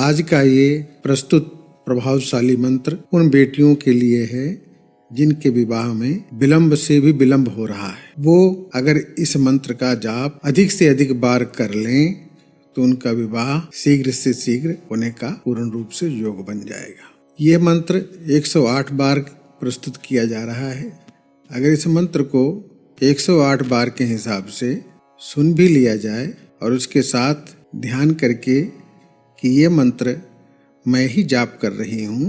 आज का ये प्रस्तुत प्रभावशाली मंत्र उन बेटियों के लिए है जिनके विवाह में विलंब से भी विलंब हो रहा है। वो अगर इस मंत्र का जाप अधिक से अधिक बार कर लें तो उनका विवाह शीघ्र से शीघ्र होने का पूर्ण रूप से योग बन जाएगा। ये मंत्र 108 बार प्रस्तुत किया जा रहा है। अगर इस मंत्र को 108 बार के हिसाब से सुन भी लिया जाए और उसके साथ ध्यान करके कि ये मंत्र मैं ही जाप कर रही हूँ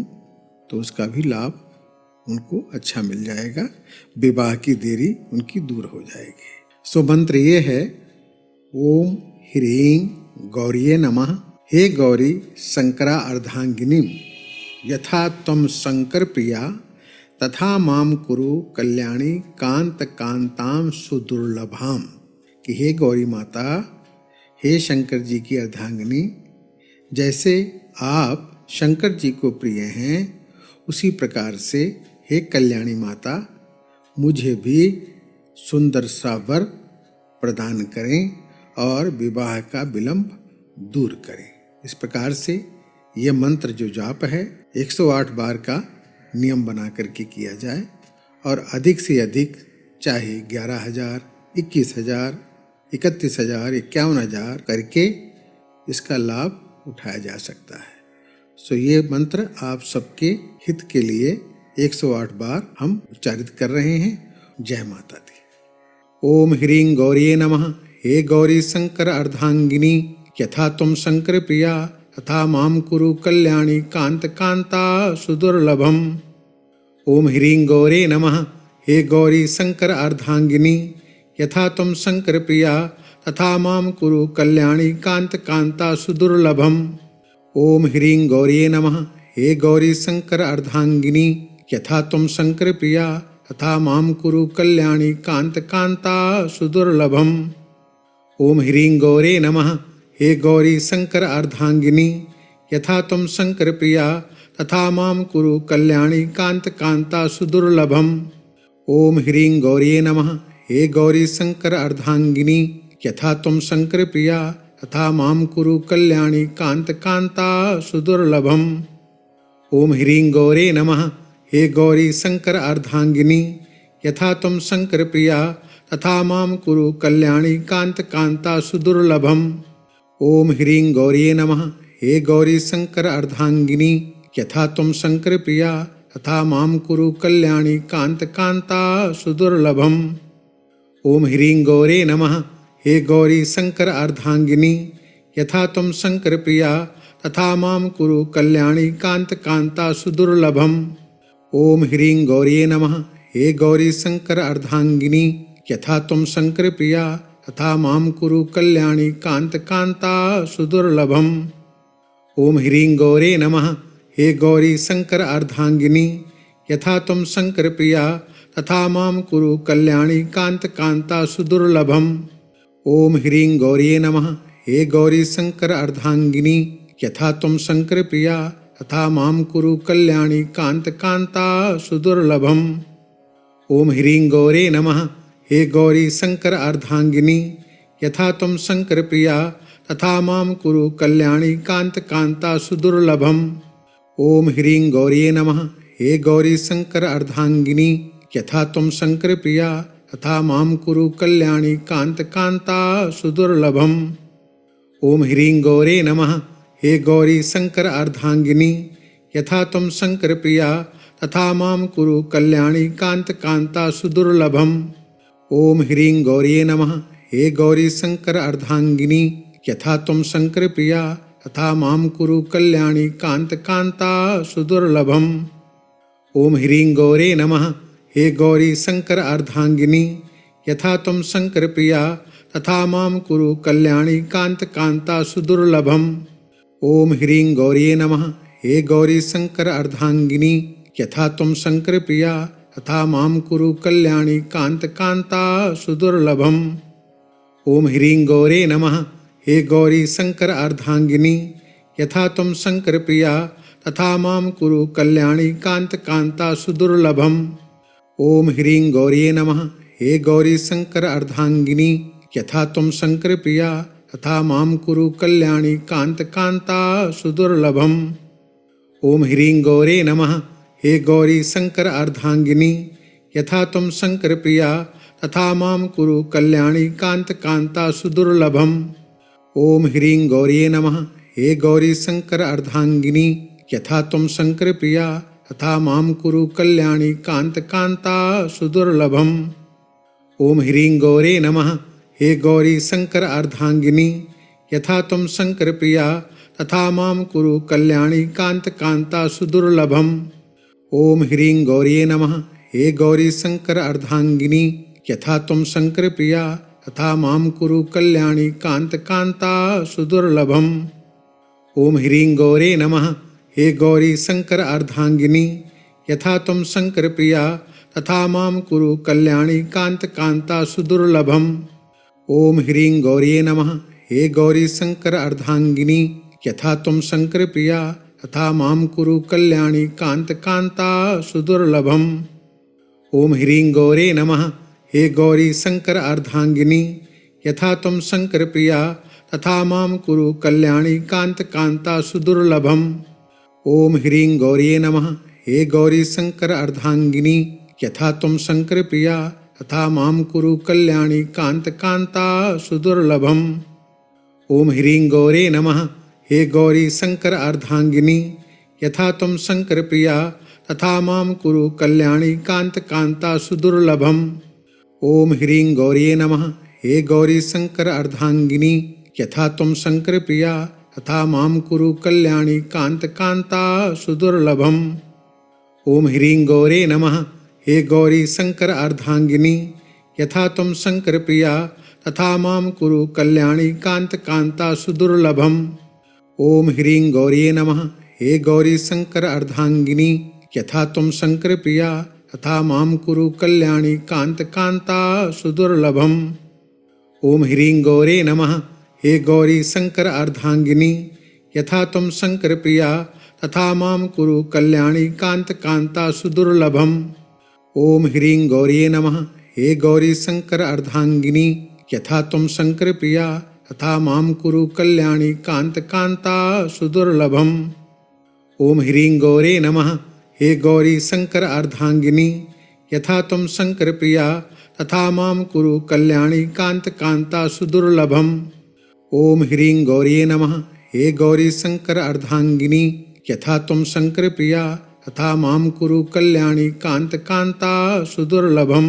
तो उसका भी लाभ उनको अच्छा मिल जाएगा। विवाह की देरी उनकी दूर हो जाएगी। सो मंत्र ये है, ओम ह्रीं गौरिये नमः। हे गौरी शंकरा अर्धांगिनीम यथा त्वं शंकर प्रिया तथा माम कुरु कल्याणी कांत कांताम सुदुर्लभाम। कि हे गौरी माता, हे शंकर जी की अर्धांगिनी, जैसे आप शंकर जी को प्रिय हैं उसी प्रकार से हे कल्याणी माता मुझे भी सुंदर सा वर प्रदान करें और विवाह का विलंब दूर करें। इस प्रकार से ये मंत्र जो जाप है 108 बार का नियम बना करके किया जाए और अधिक से अधिक चाहे 11,000, 21,000, 31,000, 51,000 करके इसका लाभ उठाया जा सकता है। सो ये मंत्र आप सबके हित के लिए 108 बार हम उच्चारित कर रहे हैं। जय माता दी। ओम ह्रीं गौरिये नमः। हे गौरी शंकर अर्धांगिनी यथा तुम शंकर प्रिया तथा माम कुरु कल्याणी कांत कांता सुदुर्लभम। ओम ह्रीं गौरे नमः। हे गौरी शंकर अर्धांगिनी यथा तुम शंकर प्रिया तथा माम कुरु कल्याणी कांत कांता सुदुर्लभम। ओम ह्रीं गौरिये नमः। हे गौरी शंकर अर्धांगिनी यथा तुम शंकर प्रिया तथा माम कुरु कल्याणी कांत कांता सुदुर्लभम। ओम ह्रीं गौरे नमः। हे गौरी शंकर अर्धांगिनी यथा तुम शंकर प्रिया तथा माम कुरु कल्याणी कांत कांता सुदुर्लभम। ओम ह्रीं गौरिये नमः। हे गौरी शंकर अर्धांगिनी यथा तुम शंकर प्रिया तथा माम कुरु कल्याणी कांत कांता सुदुर्लभम। ओम ह्रीं गौरे नमः। हे गौरी शंकर अर्धांगिनी यथा तुम शंकर प्रिया तथा माम कुरु कल्याणी कांत कांता सुदुर्लभम। ओम ह्रीं गौरिये नमः। हे गौरी शंकर अर्धांगिनी यथा तुम शंकर प्रिया तथा माम कुरु कल्याणी कांत कांता सुदुर्लभम। ओम ह्रीं गौरे नमः। हे गौरी शंकर अर्धांगिनी यथा तुम शंकर प्रिया तथा माम कुरु कल्याणी कांत कांता सुदुर्लभम। ओम ह्रीं गौरिये नमः। हे गौरी शंकर अर्धांगिनी यथा तुम शंकर प्रिया तथा माम कुरु कल्याणी कांत कांता सुदुर्लभम। ओम ह्रीं गौरे नमः। हे गौरी शंकर अर्धांगिनी यथा तुम शंकर प्रिया तथा माम कुरु कल्याणी कांत कांता सुदुर्लभम। ओम ह्रीं गौरिये नमः। हे गौरी शंकर अर्धांगिनी यथा तुम शंकर प्रिया तथा माम कुरु कल्याणी कांत कांता सुदुर्लभम। ओम ह्रीं गौरे नमः। हे गौरी शंकर अर्धांगिनी यथा तुम शंकर प्रिया तथा माम कुरु कल्याणी कांत कांता सुदुर्लभम। ओम ह्रीं गौरिये नमः। हे गौरी शंकर अर्धांगिनी यथा तुम शंकर प्रिया तथा माम कुरु कल्याणी कांत कांता सुदुर्लभम। ओम ह्रीं गौरे नमः। हे गौरी शंकर अर्धांगिनी यथा तुम शंकर प्रिया तथा माम कुरु कल्याणी कांत कांता सुदुर्लभम। ओम ह्रीं गौरिये नमः। हे गौरी शंकर अर्धांगिनी यथा तुम शंकर प्रिया तथा माम कुरु कल्याणी कांत कांता सुदुर्लभम। ओम ह्रीं गौरे नमः। हे गौरी शंकर अर्धांगिनी यथा तुम शंकर प्रिया तथा माम कुरु कल्याणी कांत कांता सुदुर्लभम। ओम ह्रीं गौरिये नमः। हे गौरी शंकर अर्धांगिनी यथा तुम शंकर प्रिया तथा माम कुरु कल्याणी कांत कांता सुदुर्लभम। ओम ह्रीं गौरे नमः। हे गौरी शंकर अर्धांगिनी यथा तुम शंकर प्रिया तथा माम कुरु कल्याणी कांत कांता सुदुर्लभम। ओम ह्रीं गौरिये नमः। हे गौरी शंकर अर्धांगिनी यथा तुम शंकर प्रिया तथा मां कुरु कल्याणी कांत कांता सुदुर्लभम। ओम ह्रीं गौरे नमः। हे गौरी शंकर अर्धांगिनी, यथा तुम शंकर प्रिया तथा मां कुरु कल्याणी कांत कांता सुदुर्लभम। ओम ह्रीं गौरी नमः। हे गौरी शंकर अर्धांगिनी, यथा तुम शंकर प्रिया तथा मां कुरु कल्याणी कांत कांता सुदुर्लभम। ओम ह्रीं गौरे नमः। हे गौरी शंकर अर्धांगिनी, यथा तुम शंकर प्रिया तथा मां कुरु कल्याणी कांत कांता सुदुर्लभम। ओम ह्रीं गौरी नमः। हे गौरी शंकर अर्धांगिनी, यथा तुम शंकर प्रिया तथा मां कुरु कल्याणी कांत कांता सुदुर्लभम। ओम ह्रीं गौरे नमः। हे गौरी शंकर अर्धांगिनी, यथा तुम शंकर प्रिया तथा मां कुरु कल्याणी कांत कांता सुदुर्लभम। ओम ह्रीं गौरी नमः। हे गौरी शंकर अर्धांगिनी, यथा तुम शंकर प्रिया तथा मां कुरु कल्याणी कांत कांता सुदुर्लभम। ओम ह्रीं गौरे नमः। हे गौरी शंकर अर्धांगिनी, यथा तुम शंकर प्रिया तथा मां कुरु कल्याणी कांत कांता सुदुर्लभम। ओम ह्रीं गौरी नमः। हे गौरी शंकर अर्धांगिनी, यथा तुम शंकर प्रिया तथा मां कुरु कल्याणी कांत कांता सुदुर्लभम। ओम ह्रीं गौरे नमः। हे गौरी शंकर अर्धांगिनी, यथा तुम शंकर प्रिया तथा मां कुरु कल्याणी कांत कांता सुदुर्लभम। ओम ह्रीं गौरी नमः। हे गौरी शंकर अर्धांगिनी, यथा तुम शंकर प्रिया तथा मां कुरु कल्याणी कांत कांता सुदुर्लभम। ओम ह्रीं गौरे नमः। हे गौरी शंकर अर्धांगिनी, यथा तुम शंकर प्रिया तथा मां कुरु कल्याणी कांत कांता सुदुर्लभम। ओम ह्रीं गौरी नमः। हे गौरी शंकर अर्धांगिनी, यथा तुम शंकर प्रिया तथा मां कुरु कल्याणी कांत कांता सुदुर्लभम। ओम ह्रीं गौरे नमः। हे गौरी शंकर अर्धांगिनी, यथा तुम शंकर प्रिया तथा मां कुरु कल्याणी कांत कांता सुदुर्लभम। ओम ह्रीं गौरी नमः। हे गौरी शंकर अर्धांगिनी, यथा तुम शंकर प्रिया तथा मां कुरु कल्याणी कांत कांता सुदुर्लभम। ओम ह्रीं गौरे नमः। हे गौरी शंकर अर्धांगिनी, यथा तुम शंकर प्रिया तथा मां कुरु कल्याणी कांत कांता सुदुर्लभम। ओम ह्रीं गौरी नमः। हे गौरी शंकर अर्धांगिनी, यथा तुम शंकर प्रिया तथा मां कुरु कल्याणी कांत कांता सुदुर्लभम।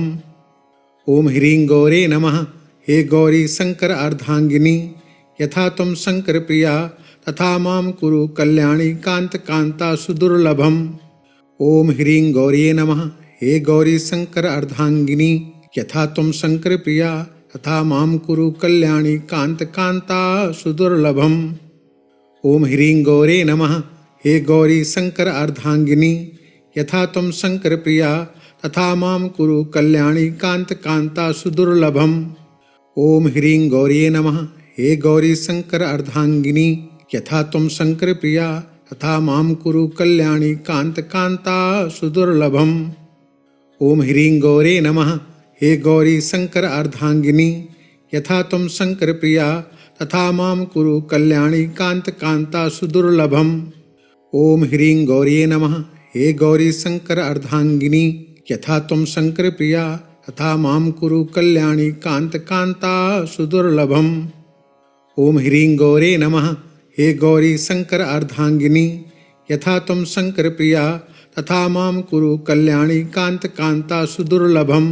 ओम ह्रीं गौरे नमः। हे गौरी शंकर अर्धांगिनी, यथा तुम शंकर प्रिया तथा मां कुरु कल्याणी कांत कांता सुदुर्लभम। ओम ह्रीं गौरी नमः। हे गौरी शंकर अर्धांगिनी, यथा तुम शंकर प्रिया तथा मां कुरु कल्याणी कांत कांता सुदुर्लभम। ओम ह्रीं गौरे नमः। हे गौरी शंकर अर्धांगिनी, यथा तुम शंकर प्रिया तथा मां कुरु कल्याणी कांत कांता सुदुर्लभम। ओम ह्रीं गौरी नमः। हे गौरी शंकर अर्धांगिनी, यथा तुम शंकर प्रिया तथा मां कुरु कल्याणी कांत कांता सुदुर्लभम। ओम ह्रीं गौरे नमः। हे गौरी शंकर अर्धांगिनी, यथा तुम शंकर प्रिया तथा मां कुरु कल्याणी कांत कांता सुदुर्लभम। ओम ह्रीं गौरी नमः। हे गौरी शंकर अर्धांगिनी, यथा तुम शंकर प्रिया तथा मां कुरु कल्याणी कांत कांता सुदुर्लभम। ओम ह्रीं गौरे नमः। हे गौरी शंकर अर्धांगिनी, यथा तुम शंकर प्रिया तथा मां कुरु कल्याणी कांत कांता सुदुर्लभम।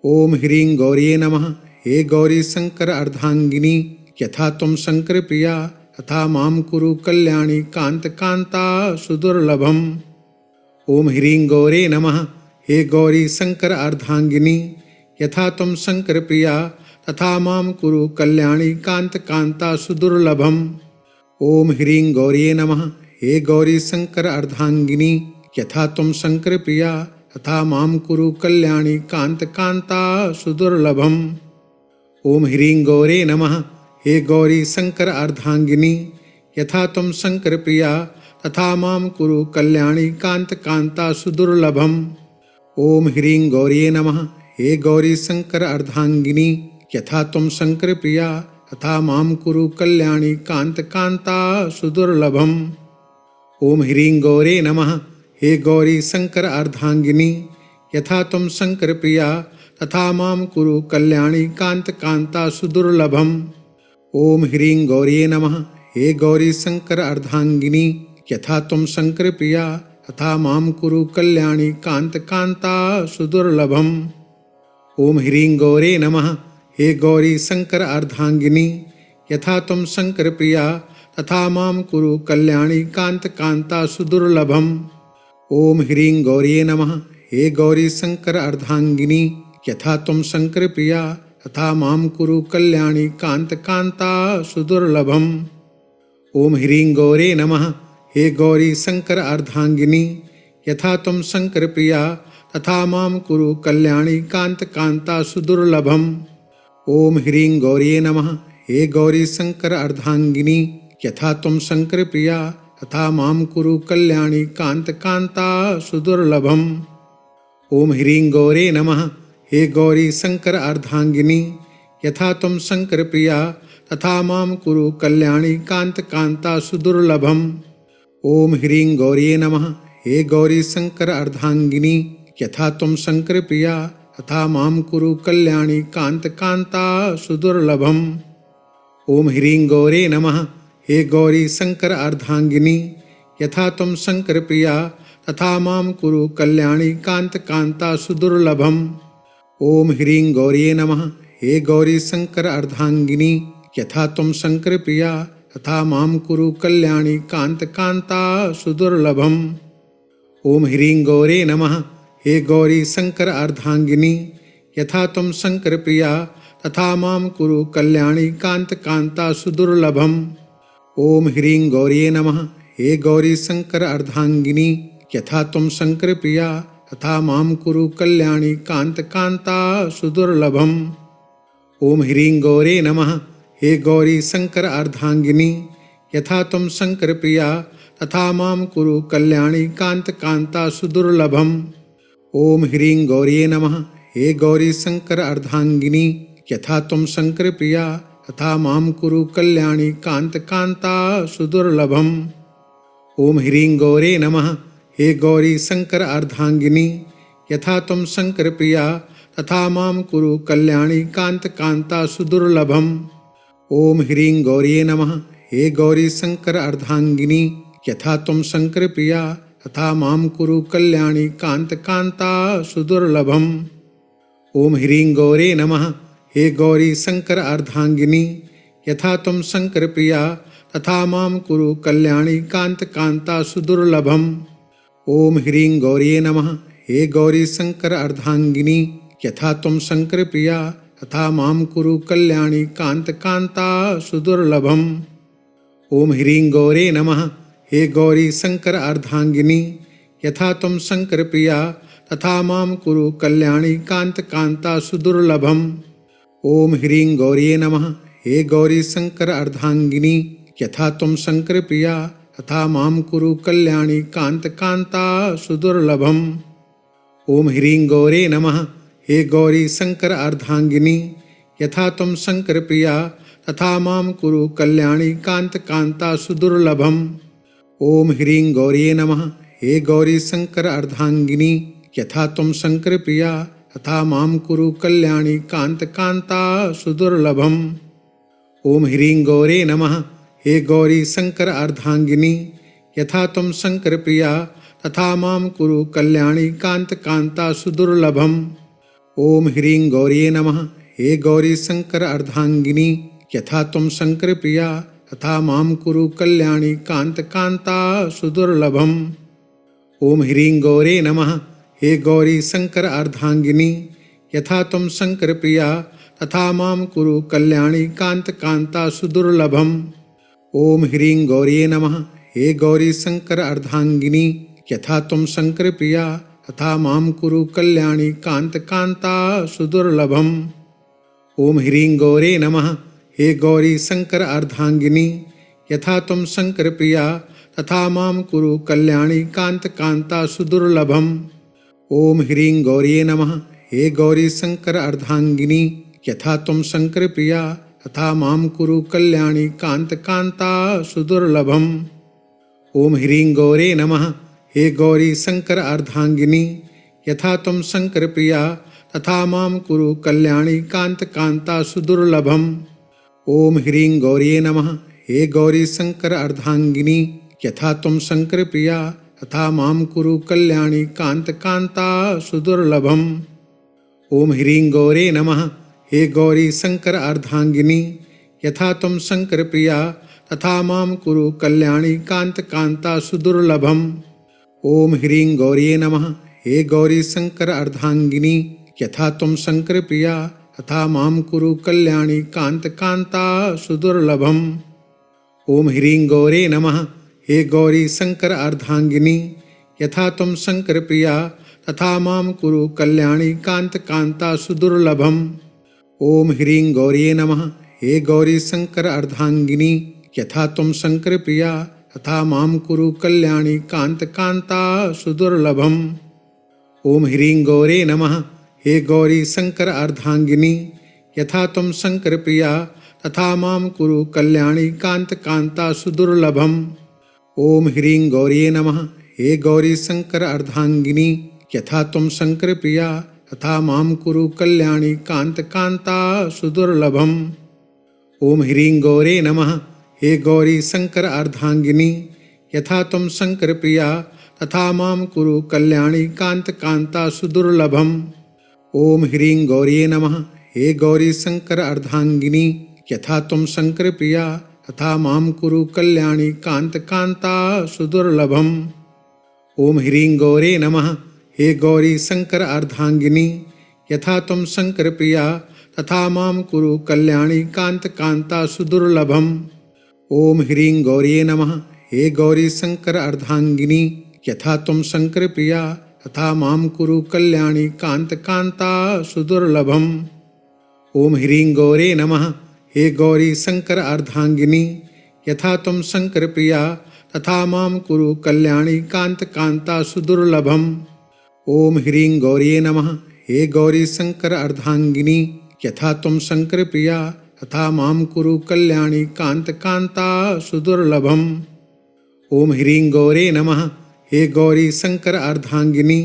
ओम ह्रीं गौरी नमः। हे गौरी शंकर अर्धांगिनी, यथा तुम शंकर प्रिया तथा मां कुरु कल्याणी कांत कांता सुदुर्लभम। ओम ह्रीं गौरे नमः। हे गौरी शंकर अर्धांगिनी, यथा तुम शंकर प्रिया तथा मां कुरु कल्याणी कांत कांता सुदुर्लभम। ओम ह्रीं गौरी नमः। हे गौरी शंकर अर्धांगिनी, यथा तुम शंकर प्रिया तथा मां कुरु कल्याणी कांत कांता सुदुर्लभम। ओम ह्रीं गौरे नमः। हे गौरी शंकर अर्धांगिनी, यथा तुम शंकर प्रिया तथा मां कुरु कल्याणी कांत कांता सुदुर्लभम। ओम ह्रीं गौरी नमः। हे गौरी शंकर अर्धांगिनी, यथा तुम शंकर प्रिया तथा मां कुरु कल्याणी कांत कांता सुदुर्लभम। ओम ह्रीं गौरे नमः। हे गौरी शंकर अर्धांगिनी, यथा तुम शंकर प्रिया तथा मां कुरु कल्याणी कांत कांता सुदुर्लभम। ओम ह्रीं गौरी नमः। हे गौरी शंकर अर्धांगिनी, यथा तुम शंकर प्रिया तथा मां कुरु कल्याणी कांत कांता सुदुर्लभम। ओम ह्रीं गौरे नमः। हे गौरी शंकर अर्धांगिनी, यथा तुम शंकर प्रिया तथा मां कुरु कल्याणी कांत कांता सुदुर्लभम। ओम ह्रीं गौरी नमः। हे गौरी शंकर अर्धांगिनी, यथा तुम शंकर प्रिया तथा मां कुरु कल्याणी कांत कांता सुदुर्लभम। ओम ह्रीं गौरे नमः। हे गौरी शंकर अर्धांगिनी, यथा तुम शंकर प्रिया तथा मां कुरु कल्याणी कांत कांता सुदुर्लभम। ओम ह्रीं गौरी नमः। हे गौरी शंकर अर्धांगिनी, यथा तुम शंकर प्रिया तथा मां कुरु कल्याणी कांत कांता सुदुर्लभम। ओम ह्रीं गौरे नमः। हे गौरी शंकर अर्धांगिनी, यथा तुम शंकर प्रिया तथा मां कुरु कल्याणी कांत कांता सुदुर्लभम। ओम ह्रीं गौरी नमः। हे गौरी शंकर अर्धांगिनी, यथा तुम शंकर प्रिया तथा मां कुरु कल्याणी कांत कांता सुदुर्लभम। ओम ह्रीं गौरे नमः। हे गौरी शंकर अर्धांगिनी, यथा तुम शंकर प्रिया तथा मां कुरु कल्याणी कांत कांता सुदुर्लभम। ओम ह्रीं गौरी नमः। हे गौरी शंकर अर्धांगिनी, यथा तुम शंकर प्रिया तथा मां कुरु कल्याणी कांत कांता सुदुर्लभम। ओम ह्रीं गौरे नमः। हे गौरी शंकर अर्धांगिनी, यथा तुम शंकर प्रिया तथा मां कुरु कल्याणी कांत कांता सुदुर्लभम। ओम ह्रीं गौरी नमः। हे गौरी शंकर अर्धांगिनी, यथा तुम शंकर प्रिया तथा मां कुरु कल्याणी कांत कांता सुदुर्लभम। ओम ह्रीं गौरे नमः। हे गौरी शंकर अर्धांगिनी, यथा तुम शंकर प्रिया तथा मां कुरु कल्याणी कांत कांता सुदुर्लभम। ओम ह्रीं गौरी नमः। हे गौरी शंकर अर्धांगिनी, यथा तुम शंकर प्रिया तथा मां कुरु कल्याणी कांत कांता सुदुर्लभम। ओम ह्रीं गौरे नमः। हे गौरी शंकर अर्धांगिनी, यथा तुम शंकर प्रिया तथा मां कुरु कल्याणी कांत कांता सुदुर्लभम। ओम ह्रीं गौरी नमः। हे गौरी शंकर अर्धांगिनी, यथा तुम शंकर प्रिया तथा मां कुरु कल्याणी कांत कांता सुदुर्लभम। ओम ह्रीं गौरे नमः। हे गौरी शंकर अर्धांगिनी, यथा तुम शंकर प्रिया तथा मां कुरु कल्याणी कांत कांता सुदुर्लभम। ओम ह्रीं गौरी नमः। हे गौरी शंकर अर्धांगिनी, यथा तुम शंकर प्रिया तथा मां कुरु कल्याणी कांत कांता सुदुर्लभम। ओम ह्रीं गौरे नमः। हे गौरी शंकर अर्धांगिनी, यथा तुम शंकर प्रिया तथा मां कुरु कल्याणी कांत कांता सुदुर्लभम। ओम ह्रीं गौरी नमः। हे गौरी शंकर अर्धांगिनी, यथा तुम शंकर प्रिया तथा मां कुरु कल्याणी कांत कांता सुदुर्लभम। ओम ह्रीं गौरे नमः। हे गौरी शंकर अर्धांगिनी, यथा तुम शंकर प्रिया तथा मां कुरु कल्याणी कांत कांता सुदुर्लभम। ओम ह्रीं गौरी नमः। हे गौरी शंकर अर्धांगिनी, यथा तुम शंकर प्रिया तथा मां कुरु कल्याणी कांत कांता सुदुर्लभम। ओम ह्रीं गौरे नमः। हे गौरी शंकर अर्धांगिनी, यथा तुम शंकर प्रिया तथा मां कुरु कल्याणी कांत कांता सुदुर्लभम। ओम ह्रीं गौरी नमः। हे गौरी शंकर अर्धांगिनी, यथा तुम शंकर प्रिया तथा मां कुरु कल्याणी कांत कांता सुदुर्लभम। ओम ह्रीं गौरे नमः। हे गौरी शंकर अर्धांगिनी, यथा तुम शंकर प्रिया तथा मां कुरु कल्याणी कांत कांता सुदुर्लभम। ओम ह्रीं गौरी नमः। हे गौरी शंकर अर्धांगिनी, यथा तुम शंकर प्रिया तथा मां कुरु कल्याणी कांत कांता सुदुर्लभम। ओम ह्रीं गौरे नमः। हे गौरी शंकर अर्धांगिनी, यथा तुम शंकर प्रिया तथा मां कुरु कल्याणी कांत कांता सुदुर्लभम। ओम ह्रीं गौरी नमः। हे गौरी शंकर अर्धांगिनी, यथा तुम शंकर प्रिया तथा मां कुरु कल्याणी कांत कांता सुदुर्लभम। ओम ह्रीं गौरे नमः। हे गौरी शंकर अर्धांगिनी, यथा तुम शंकर प्रिया तथा मां कुरु कल्याणी कांत कांता सुदुर्लभम। ओम ह्रीं गौरी नमः। हे गौरी शंकर अर्धांगिनी, यथा तुम शंकर प्रिया तथा मां कुरु कल्याणी कांत कांता सुदुर्लभम। ओम ह्रीं गौरे नमः। हे गौरी शंकर अर्धांगिनी, यथा तुम शंकर प्रिया तथा मां कुरु कल्याणी कांत कांता सुदुर्लभम। ओम ह्रीं गौरी नमः। हे गौरी शंकर अर्धांगिनी, यथा तुम शंकर प्रिया तथा मां कुरु कल्याणी कांत कांता सुदुर्लभम। ओम ह्रीं गौरे नमः। हे गौरी शंकर अर्धांगिनी, यथा तुम शंकर प्रिया तथा मां कुरु कल्याणी कांत कांता सुदुर्लभम। ओम ह्रीं गौरी नमः। हे गौरी शंकर अर्धांगिनी, यथा तुम शंकर प्रिया तथा मां कुरु कल्याणी कांत कांता सुदुर्लभम। ओम ह्रीं गौरे नमः। हे गौरी शंकर अर्धांगिनी, यथा तुम शंकर प्रिया तथा मां कुरु कल्याणी कांत कांता सुदुर्लभम। ओम ह्रीं गौरी नमः। हे गौरी शंकर अर्धांगिनी, यथा तुम शंकर प्रिया तथा मां कुरु कल्याणी कांत कांता सुदुर्लभम। ओम ह्रीं गौरे नमः। हे गौरी शंकर अर्धांगिनी, यथा तुम शंकर प्रिया तथा मां कुरु कल्याणी कांत कांता सुदुर्लभम। ओम ह्रीं गौरी नमः। हे गौरी शंकर अर्धांगिनी, यथा तुम शंकर प्रिया तथा मां कुरु कल्याणी कांत कांता सुदुर्लभम। ओम ह्रीं गौरे नमः। हे गौरी शंकर अर्धांगिनी, यथा तुम शंकर प्रिया तथा मां कुरु कल्याणी कांत कांता सुदुर्लभम। ओम ह्रीं गौरी नमः। हे गौरी शंकर अर्धांगिनी, यथा तुम शंकर प्रिया तथा मां कुरु कल्याणी कांत कांता सुदुर्लभम। ओम ह्रीं गौरे नमः। हे गौरी शंकर अर्धांगिनी, यथा तुम शंकर प्रिया तथा मां कुरु कल्याणी कांत कांता सुदुर्लभम। ओम ह्रीं गौरी नमः। हे गौरी शंकर अर्धांगिनी, यथा तुम शंकर प्रिया तथा मां कुरु कल्याणी कांत कांता सुदुर्लभम। ओम ह्रीं गौरे नमः। हे गौरी शंकर अर्धांगिनी,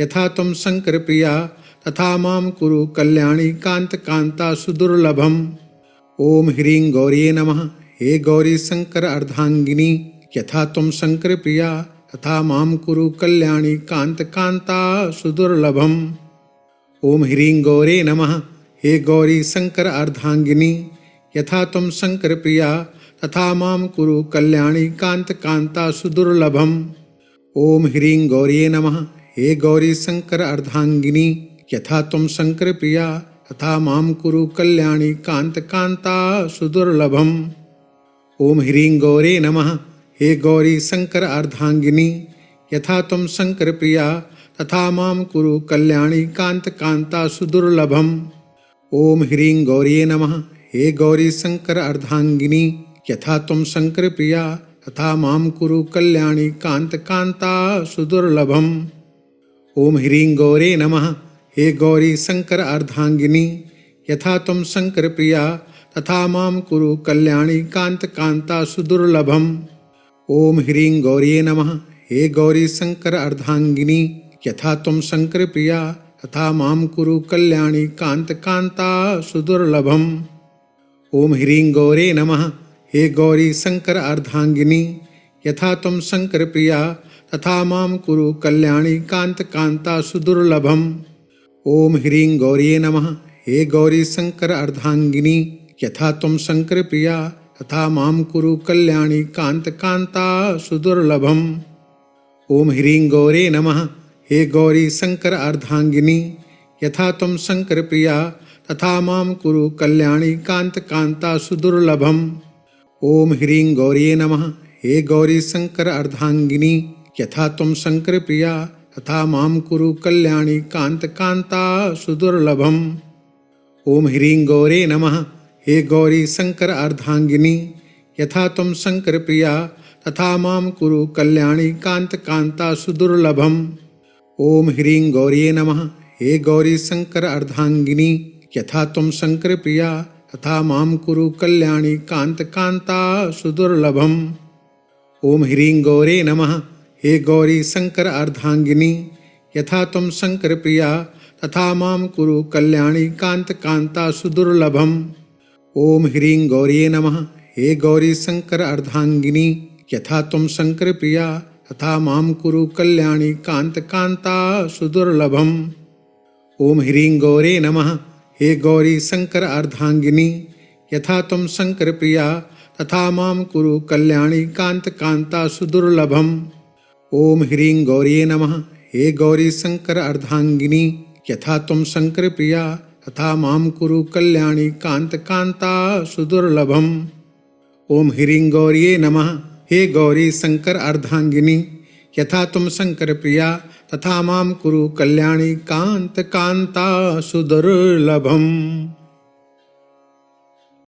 यथा तुम शंकर प्रिया तथा मां कुरु कल्याणी कांत कांता सुदुर्लभम। ओम ह्रीं गौरी नमः। हे गौरी शंकर अर्धांगिनी, यथा तुम शंकर प्रिया तथा मां कुरु कल्याणी कांत कांता सुदुर्लभम। ओम ह्रीं गौरे नमः। हे गौरी शंकर अर्धांगिनी, यथा तुम शंकर प्रिया तथा मां कुरु कल्याणी कांत कांता सुदुर्लभम। ओम ह्रीं गौरी नमः। हे गौरी शंकर अर्धांगिनी, यथा तुम शंकर प्रिया तथा मां कुरु कल्याणी कांत कांता सुदुर्लभम। ओम ह्रीं गौरे नमः। हे गौरी शंकर अर्धांगिनी, यथा तुम शंकर प्रिया तथा मां कुरु कल्याणी कांत कांता सुदुर्लभम। ओम ह्रीं गौरी नमः। हे गौरी शंकर अर्धांगिनी, यथा तुम शंकर प्रिया तथा मां कुरु कल्याणी कांत कांता सुदुर्लभम। ओम ह्रीं गौरे नमः। हे गौरी शंकर अर्धांगिनी, यथा तुम शंकर प्रिया तथा मां कुरु कल्याणी कांत कांता सुदुर्लभम। ओम ह्रीं गौरी नमः। हे गौरी शंकर अर्धांगिनी, यथा तुम शंकर प्रिया तथा मां कुरु कल्याणी कांत कांता सुदुर्लभम। ओम ह्रीं गौरे नमः। हे गौरी शंकर अर्धांगिनी, यथा तुम शंकर प्रिया तथा मां कुरु कल्याणी कांत कांता सुदुर्लभम। ओम ह्रीं गौरी नमः। हे गौरी शंकर अर्धांगिनी, यथा तुम शंकर प्रिया तथा मां कुरु कल्याणी कांत कांता सुदुर्लभम। ओम ह्रीं गौरे नमः। हे गौरी शंकर अर्धांगिनी, यथा तुम शंकर प्रिया तथा मां कुरु कल्याणी कांत कांता सुदुर्लभम। ओम ह्रीं गौरी नमः। हे गौरी शंकर अर्धांगिनी, यथा तुम शंकर प्रिया तथा मां कुरु कल्याणी कांत कांता सुदुर्लभम। ओम ह्रीं गौरे नमः। हे गौरी शंकर अर्धांगिनी, यथा तुम शंकर प्रिया तथा मां कुरु कल्याणी कांत कांता सुदुर्लभम। ओम ह्रीं गौरी नमः। हे गौरी शंकर अर्धांगिनी, यथा तुम शंकर प्रिया तथा मां कुरु कल्याणी कांत कांता सुदुर्लभम। ओम ह्रीं गौरे नमः। हे गौरी शंकर अर्धांगिनी, यथा तुम शंकर प्रिया तथा मां कुरु कल्याणी कांत कांता सुदुर्लभम। ओम ह्रीं गौरी नमः। हे गौरी शंकर अर्धांगिनी, यथा तुम शंकर प्रिया तथा मां कुरु कल्याणी कांत कांता सुदुर्लभम। ओम ह्रीं गौरे नमः। हे गौरी शंकर अर्धांगिनी, यथा तुम शंकर प्रिया तथा मां कुरु कल्याणी कांत कांता सुदुर्लभम। ओम ह्रीं गौरी नमः। हे गौरी शंकर अर्धांगिनी, यथा तुम शंकर प्रिया तथा मां कुरु कल्याणी कांत कांता सुदुर्लभम। ओम ह्रीं गौरी नमः। हे गौरी शंकर अर्धांगिनी, यथा तुम शंकर प्रिया तथा मां कुरु कल्याणी कांत कांता सुदुर्लभम।